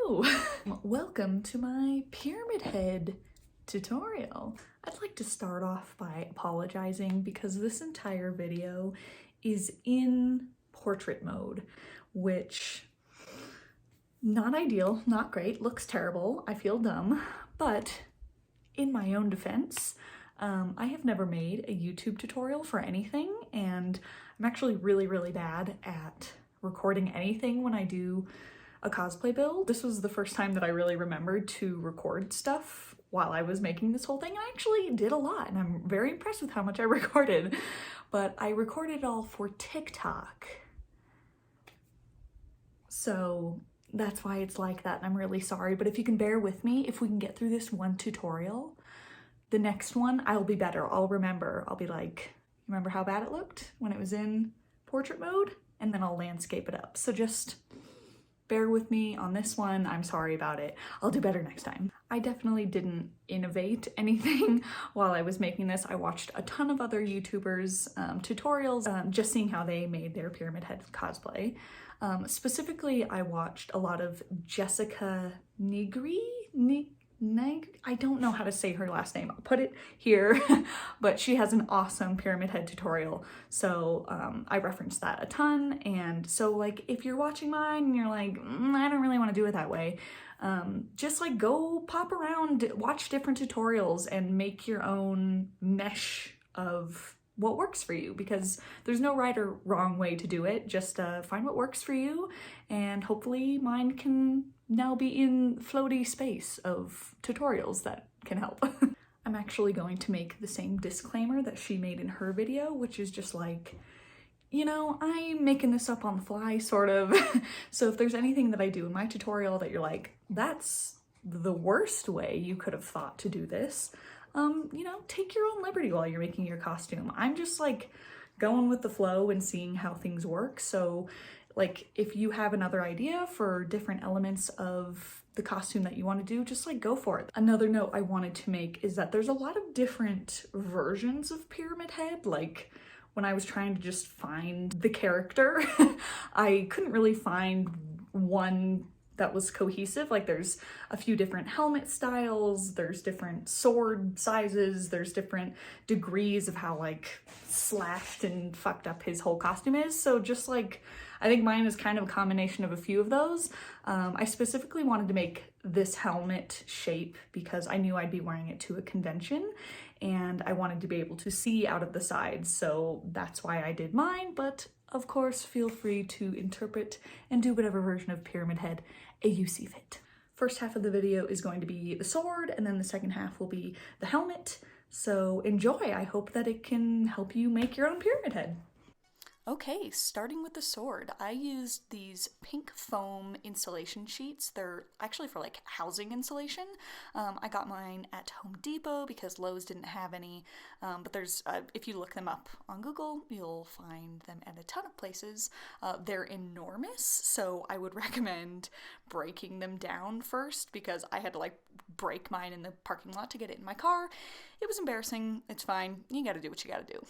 Hello! Welcome to my pyramid head tutorial. I'd like to start off by apologizing because this entire video is in portrait mode, which not ideal, not great, looks terrible, I feel dumb, but in my own defense, I have never made a YouTube tutorial for anything, and I'm actually really bad at recording anything when I do a cosplay build. This was the first time that I really remembered to record stuff while I was making this whole thing. I actually did a lot and I'm very impressed with how much I recorded, but I recorded it all for TikTok. So that's why it's like that and I'm really sorry, but if you can bear with me, if we can get through this one tutorial, the next one I'll be better. I'll remember. I'll be like, remember how bad it looked when it was in portrait mode? And then I'll landscape it up. So just bear with me on this one. I'm sorry about it. I'll do better next time. I definitely didn't innovate anything while I was making this. I watched a ton of other YouTubers' tutorials, just seeing how they made their pyramid head cosplay. Specifically, I watched a lot of Jessica Nigri? I don't know how to say her last name. I'll put it here, but she has an awesome pyramid head tutorial. So I referenced that a ton. And so like, if you're watching mine and you're like, I don't really want to do it that way, just like go pop around, watch different tutorials and make your own mesh of what works for you, because there's no right or wrong way to do it. Just find what works for you, and hopefully mine can now be in floaty space of tutorials that can help. I'm actually going to make the same disclaimer that she made in her video, which is just like, you know, I'm making this up on the fly, sort of. So if there's anything that I do in my tutorial that you're like, that's the worst way you could have thought to do this, you know, take your own liberty while you're making your costume. I'm just like going with the flow and seeing how things work. So like, if you have another idea for different elements of the costume that you want to do, just like go for it. Another note I wanted to make is that there's a lot of different versions of Pyramid Head. Like, when I was trying to just find the character, I couldn't really find one that was cohesive. Like, there's a few different helmet styles, there's different sword sizes, there's different degrees of how like slashed and fucked up his whole costume is. So just like, I think mine is kind of a combination of a few of those. I specifically wanted to make this helmet shape because I knew I'd be wearing it to a convention and I wanted to be able to see out of the sides. So that's why I did mine, but of course, feel free to interpret and do whatever version of Pyramid Head you see fit. First half of the video is going to be the sword, and then the second half will be the helmet. So enjoy. I hope that it can help you make your own Pyramid Head. Okay, starting with the sword, I used these pink foam insulation sheets. They're actually for like housing insulation. I got mine at Home Depot because Lowe's didn't have any, but there's, if you look them up on Google, you'll find them at a ton of places. They're enormous, so I would recommend breaking them down first because I had to like break mine in the parking lot to get it in my car. It was embarrassing. It's fine. You gotta do what you gotta do.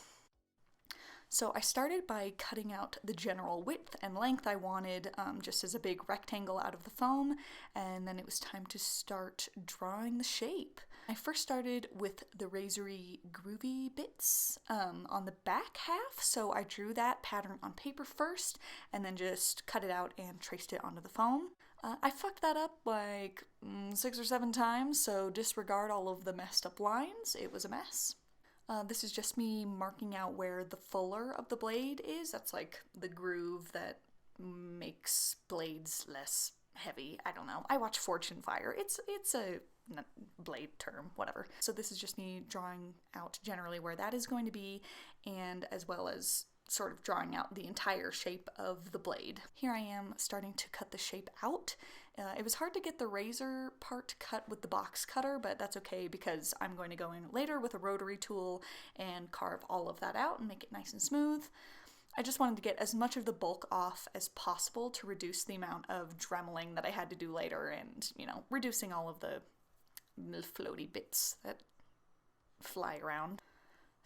So I started by cutting out the general width and length I wanted, just as a big rectangle out of the foam, and then it was time to start drawing the shape. I first started with the razory groovy bits on the back half, so I drew that pattern on paper first, and then just cut it out and traced it onto the foam. I fucked that up like 6 or 7 times, so disregard all of the messed up lines. It was a mess. This is just me marking out where the fuller of the blade is. That's like the groove that makes blades less heavy. I don't know. I watch Fortune Fire. It's a blade term, whatever. So this is just me drawing out generally where that is going to be, and as well as sort of drawing out the entire shape of the blade. Here I am starting to cut the shape out. It was hard to get the razor part cut with the box cutter, but that's okay because I'm going to go in later with a rotary tool and carve all of that out and make it nice and smooth. I just wanted to get as much of the bulk off as possible to reduce the amount of dremeling that I had to do later and, you know, reducing all of the floaty bits that fly around.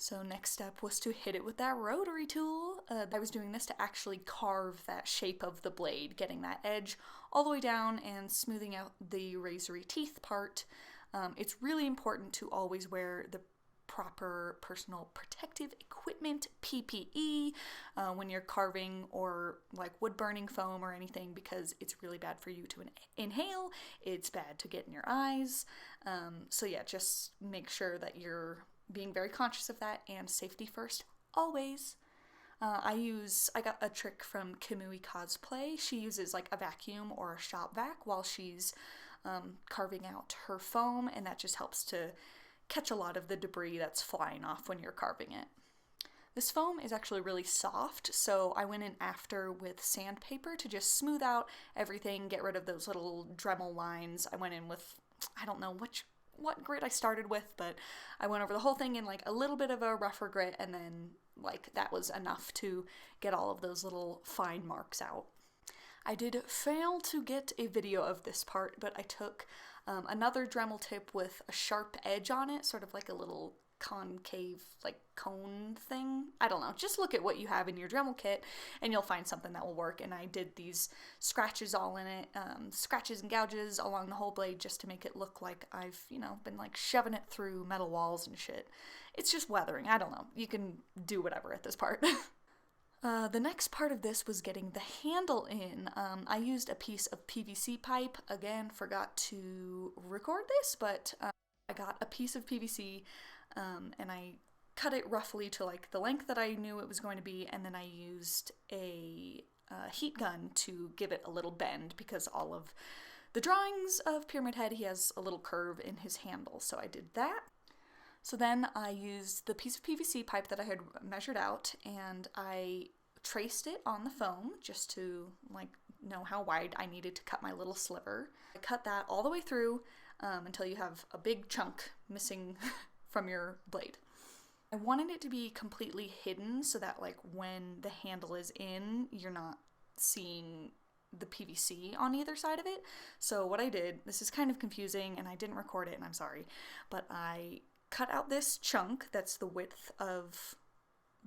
So next step was to hit it with that rotary tool. I was doing this to actually carve that shape of the blade, getting that edge all the way down and smoothing out the razory teeth part. It's really important to always wear the proper personal protective equipment, PPE, when you're carving or like wood burning foam or anything, because it's really bad for you to inhale, it's bad to get in your eyes. So yeah, just make sure that you're being very conscious of that, and safety first, always. I got a trick from Kamui Cosplay. She uses like a vacuum or a shop vac while she's carving out her foam, and that just helps to catch a lot of the debris that's flying off when you're carving it. This foam is actually really soft, so I went in after with sandpaper to just smooth out everything, get rid of those little Dremel lines. I went in with, I don't know what grit I started with, but I went over the whole thing in like a little bit of a rougher grit, and then like that was enough to get all of those little fine marks out. I did fail to get a video of this part, but I took another Dremel tip with a sharp edge on it, sort of like a little concave, like cone thing. I don't know. Just look at what you have in your Dremel kit and you'll find something that will work. And I did these scratches all in it, scratches and gouges along the whole blade just to make it look like I've, been like shoving it through metal walls and shit. It's just weathering. I don't know. You can do whatever at this part. The next part of this was getting the handle in. I used a piece of PVC pipe. Again, forgot to record this, but I got a piece of PVC and I cut it roughly to like the length that I knew it was going to be, and then I used a heat gun to give it a little bend, because all of the drawings of Pyramid Head, he has a little curve in his handle, so I did that. So then I used the piece of PVC pipe that I had measured out, and I traced it on the foam just to like know how wide I needed to cut my little sliver. I cut that all the way through until you have a big chunk missing from your blade. I wanted it to be completely hidden so that like when the handle is in, you're not seeing the PVC on either side of it. So what I did, this is kind of confusing and I didn't record it and I'm sorry, but I cut out this chunk that's the width of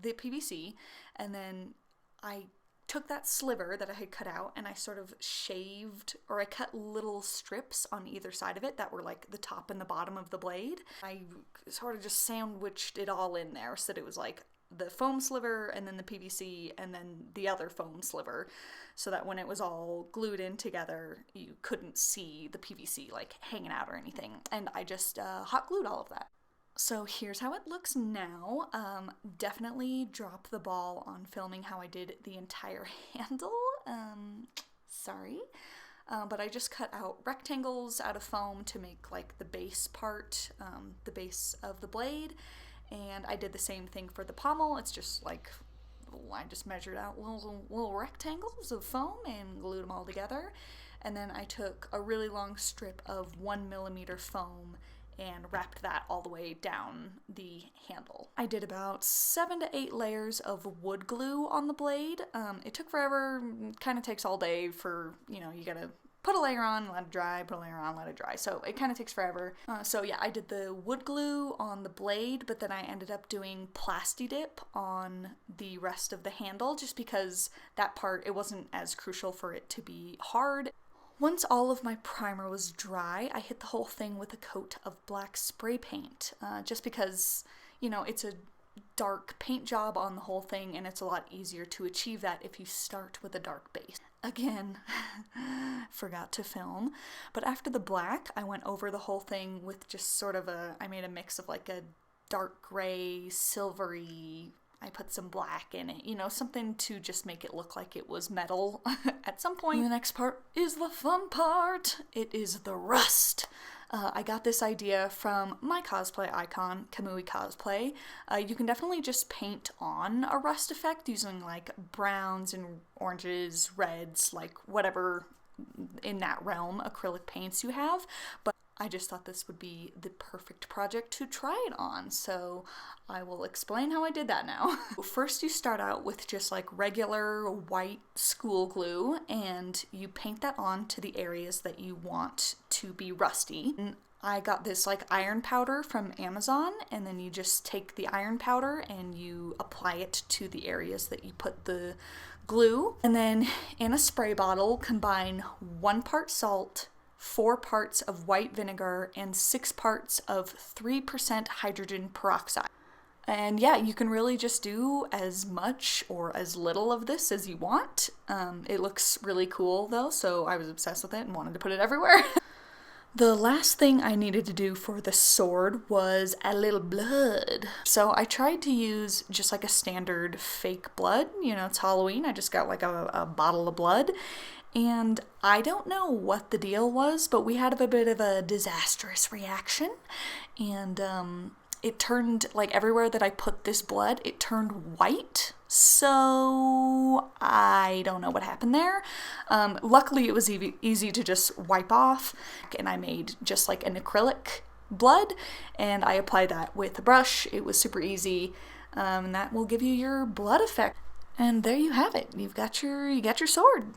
the PVC, and then I took that sliver that I had cut out and I sort of shaved, or I cut little strips on either side of it that were like the top and the bottom of the blade. I sort of just sandwiched it all in there so that it was like the foam sliver and then the PVC and then the other foam sliver, so that when it was all glued in together you couldn't see the PVC like hanging out or anything. And I just hot glued all of that. So here's how it looks now. Definitely drop the ball on filming how I did the entire handle. Sorry. But I just cut out rectangles out of foam to make like the base part, the base of the blade. And I did the same thing for the pommel. It's just like, I just measured out little rectangles of foam and glued them all together. And then I took a really long strip of 1mm foam and wrapped that all the way down the handle. I did about 7 to 8 layers of wood glue on the blade. It took forever, kind of takes all day for, you gotta put a layer on, let it dry, put a layer on, let it dry. So it kind of takes forever. So yeah, I did the wood glue on the blade, but then I ended up doing Plasti-Dip on the rest of the handle, just because that part, it wasn't as crucial for it to be hard. Once all of my primer was dry, I hit the whole thing with a coat of black spray paint, just because, it's a dark paint job on the whole thing, and it's a lot easier to achieve that if you start with a dark base. Again, forgot to film, but after the black, I went over the whole thing with just sort of I made a mix of like a dark gray, silvery, I put some black in it, something to just make it look like it was metal at some point. The next part is the fun part. It is the rust. I got this idea from my cosplay icon, Kamui Cosplay. You can definitely just paint on a rust effect using like browns and oranges, reds, like whatever in that realm acrylic paints you have, but I just thought this would be the perfect project to try it on, so I will explain how I did that now. First, you start out with just like regular white school glue, and you paint that on to the areas that you want to be rusty. And I got this like iron powder from Amazon, and then you just take the iron powder and you apply it to the areas that you put the glue. And then in a spray bottle, combine 1 part salt, 4 parts of white vinegar, and 6 parts of 3% hydrogen peroxide. And yeah, you can really just do as much or as little of this as you want. It looks really cool though, so I was obsessed with it and wanted to put it everywhere. The last thing I needed to do for the sword was a little blood. So I tried to use just like a standard fake blood. You know, it's Halloween. I just got like a bottle of blood. And I don't know what the deal was, but we had a bit of a disastrous reaction. And it turned, like everywhere that I put this blood, it turned white. So I don't know what happened there. Luckily it was easy to just wipe off, and I made just like an acrylic blood, and I applied that with a brush. It was super easy, and that will give you your blood effect. And there you have it. You got your sword.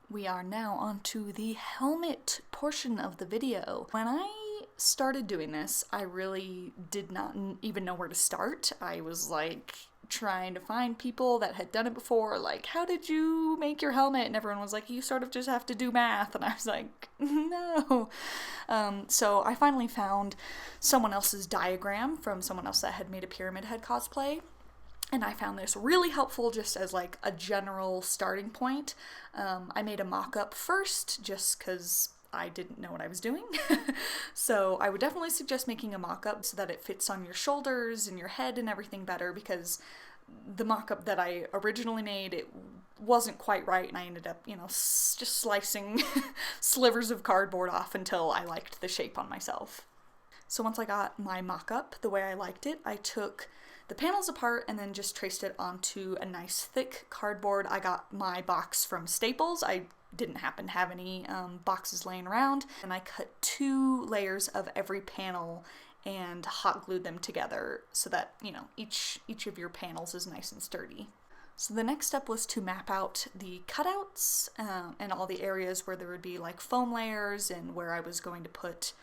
We are now onto the helmet portion of the video. When I started doing this, I really did not even know where to start. I was like trying to find people that had done it before, like, how did you make your helmet? And everyone was like, you sort of just have to do math. And I was like, no. So I finally found someone else's diagram from someone else that had made a pyramid head cosplay. And I found this really helpful just as like a general starting point. I made a mock-up first just because I didn't know what I was doing. So I would definitely suggest making a mock-up so that it fits on your shoulders and your head and everything better, because the mock-up that I originally made, it wasn't quite right, and I ended up, you know, just slicing slivers of cardboard off until I liked the shape on myself. So once I got my mock-up the way I liked it, I took the panels apart and then just traced it onto a nice thick cardboard. I got my box from Staples. I didn't happen to have any boxes laying around, and I cut 2 layers of every panel and hot glued them together so that, you know, each of your panels is nice and sturdy. So the next step was to map out the cutouts and all the areas where there would be like foam layers, and where I was going to put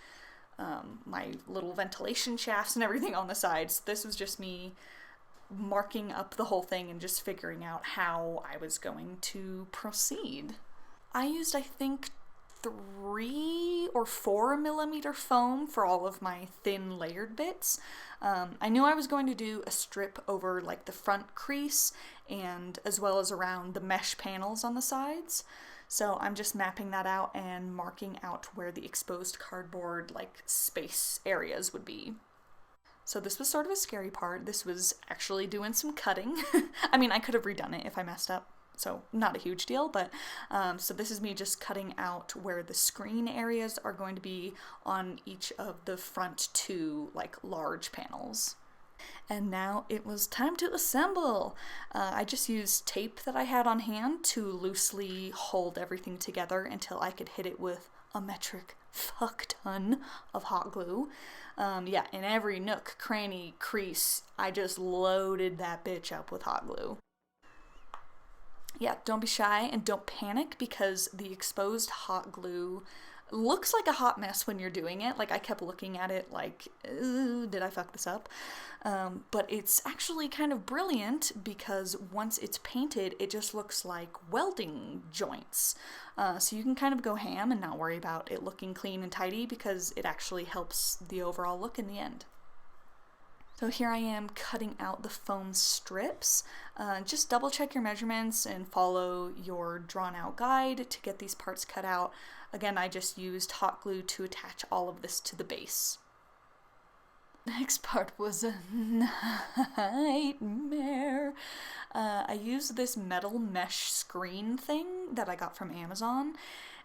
my little ventilation shafts and everything on the sides. This was just me marking up the whole thing and just figuring out how I was going to proceed. I used, I think, 3 or 4 millimeter foam for all of my thin layered bits. I knew I was going to do a strip over like the front crease, and as well as around the mesh panels on the sides. So I'm just mapping that out and marking out where the exposed cardboard like space areas would be. So this was sort of a scary part. This was actually doing some cutting. I mean, I could have redone it if I messed up, so not a huge deal, but so this is me just cutting out where the screen areas are going to be on each of the front 2 like large panels. And now it was time to assemble. I just used tape that I had on hand to loosely hold everything together until I could hit it with a metric fuck ton of hot glue. Yeah, in every nook, cranny, crease, I just loaded that bitch up with hot glue. Yeah, don't be shy and don't panic, because the exposed hot glue looks like a hot mess when you're doing it. Like, I kept looking at it like, did I fuck this up? But it's actually kind of brilliant, because once it's painted, it just looks like welding joints. So you can kind of go ham and not worry about it looking clean and tidy, because it actually helps the overall look in the end. So here I am cutting out the foam strips. Just double check your measurements and follow your drawn out guide to get these parts cut out. Again, I just used hot glue to attach all of this to the base. Next part was a nightmare. I used this metal mesh screen thing that I got from Amazon,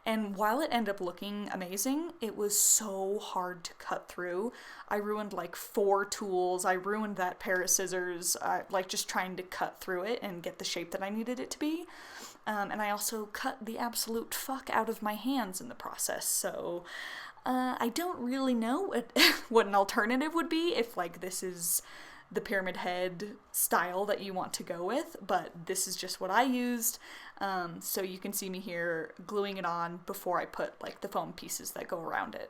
and while it ended up looking amazing, it was so hard to cut through. I ruined like 4 tools. I ruined that pair of scissors, like just trying to cut through it and get the shape that I needed it to be. And I also cut the absolute fuck out of my hands in the process, so I don't really know what an alternative would be if like this is the pyramid head style that you want to go with, but this is just what I used. So you can see me here gluing it on before I put like the foam pieces that go around it.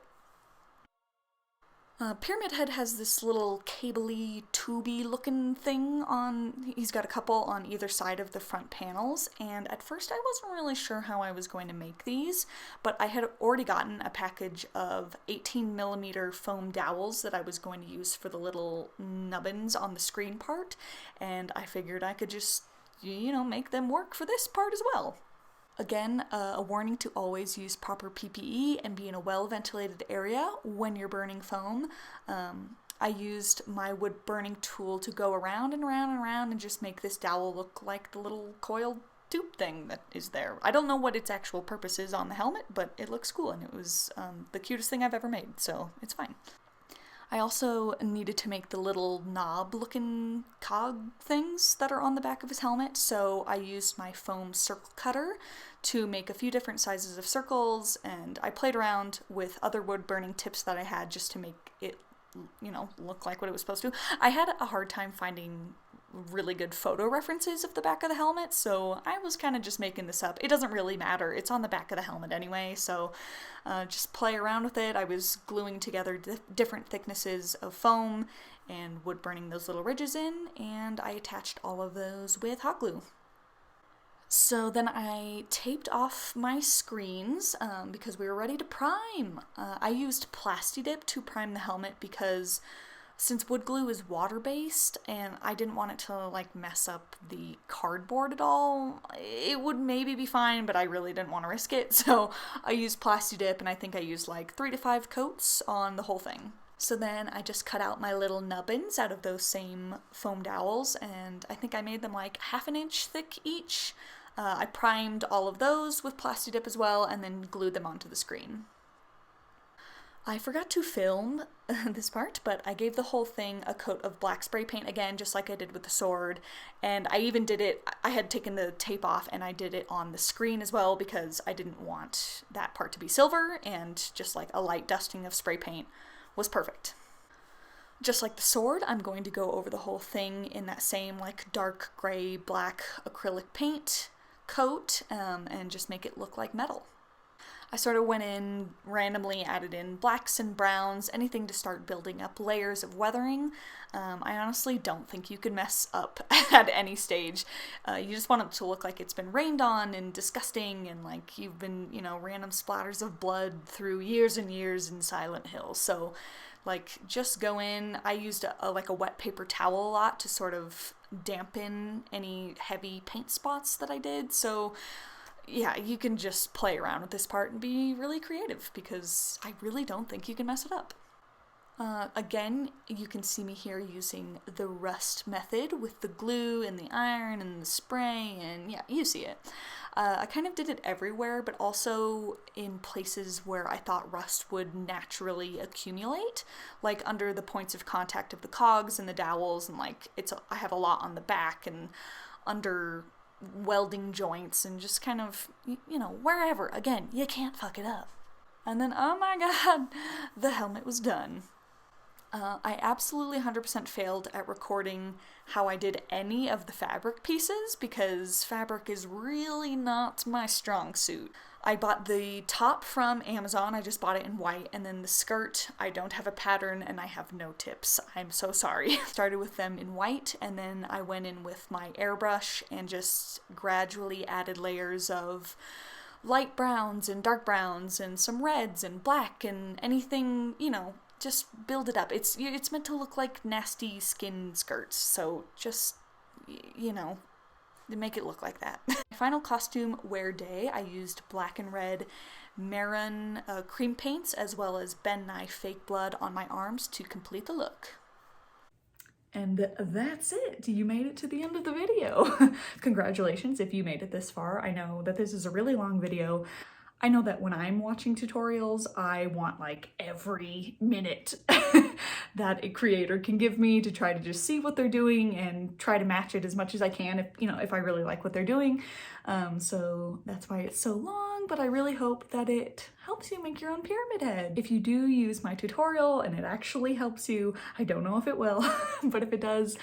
Pyramid Head has this little cabley, tubey looking thing on, he's got a couple on either side of the front panels, and at first I wasn't really sure how I was going to make these, but I had already gotten a package of 18mm foam dowels that I was going to use for the little nubbins on the screen part, and I figured I could just, you know, make them work for this part as well. Again, a warning to always use proper PPE and be in a well-ventilated area when you're burning foam. I used my wood burning tool to go around and around and around and just make this dowel look like the little coiled tube thing that is there. I don't know what its actual purpose is on the helmet, but it looks cool, and it was the cutest thing I've ever made, so it's fine. I also needed to make the little knob-looking cog things that are on the back of his helmet, so I used my foam circle cutter to make a few different sizes of circles, and I played around with other wood-burning tips that I had just to make it, you know, look like what it was supposed to. I had a hard time finding really good photo references of the back of the helmet, so I was kind of just making this up. It doesn't really matter, it's on the back of the helmet anyway, so just play around with it. I was gluing together different thicknesses of foam and wood burning those little ridges in, and I attached all of those with hot glue. So then I taped off my screens because we were ready to prime. I used Plastidip to prime the helmet because since wood glue is water-based and I didn't want it to like mess up the cardboard at all, it would maybe be fine, but I really didn't want to risk it, so I used Plastidip, and I think I used like 3 to 5 coats on the whole thing. So then I just cut out my little nubbins out of those same foam dowels, and I think I made them like 1/2 inch thick each. I primed all of those with Plastidip as well, and then glued them onto the screen. I forgot to film this part, but I gave the whole thing a coat of black spray paint again, just like I did with the sword, and I even did it, I had taken the tape off and I did it on the screen as well because I didn't want that part to be silver, and just like a light dusting of spray paint was perfect. Just like the sword, I'm going to go over the whole thing in that same like dark gray black acrylic paint coat and just make it look like metal. I sort of went in, randomly added in blacks and browns, anything to start building up layers of weathering. I honestly don't think you can mess up at any stage. You just want it to look like it's been rained on and disgusting, and like you've been, you know, random splatters of blood through years and years in Silent Hill. So like just go in. I used a wet paper towel a lot to sort of dampen any heavy paint spots that I did. So yeah, you can just play around with this part and be really creative because I really don't think you can mess it up. Again, you can see me here using the rust method with the glue and the iron and the spray, and yeah, you see it. I kind of did it everywhere, but also in places where I thought rust would naturally accumulate, like under the points of contact of the cogs and the dowels, and like I have a lot on the back and under welding joints and just kind of, you know, wherever. Again, you can't fuck it up. And then, oh my god, the helmet was done. I absolutely 100% failed at recording how I did any of the fabric pieces because fabric is really not my strong suit. I bought the top from Amazon, I just bought it in white, and then the skirt, I don't have a pattern and I have no tips. I'm so sorry. Started with them in white, and then I went in with my airbrush and just gradually added layers of light browns and dark browns and some reds and black and anything, you know, just build it up. It's meant to look like nasty skin skirts, so just, you know, make it look like that. My final costume wear day, I used black and red Marin cream paints as well as Ben Nye fake blood on my arms to complete the look. And that's it. You made it to the end of the video. Congratulations if you made it this far. I know that this is a really long video. I know that when I'm watching tutorials, I want like every minute that a creator can give me to try to just see what they're doing and try to match it as much as I can if, you know, if I really like what they're doing. So that's why it's so long. long, but I really hope that it helps you make your own pyramid head. If you do use my tutorial and it actually helps you, I don't know if it will, but if it does,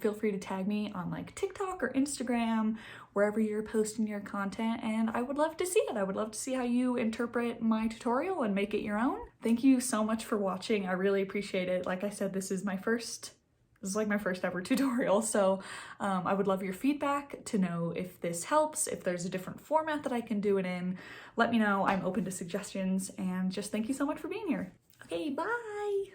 feel free to tag me on like TikTok or Instagram, wherever you're posting your content, and I would love to see it. I would love to see how you interpret my tutorial and make it your own. Thank you so much for watching. I really appreciate it. Like I said, this is like my first ever tutorial, so I would love your feedback to know if this helps, if there's a different format that I can do it in. Let me know. I'm open to suggestions, and just thank you so much for being here. Okay, bye!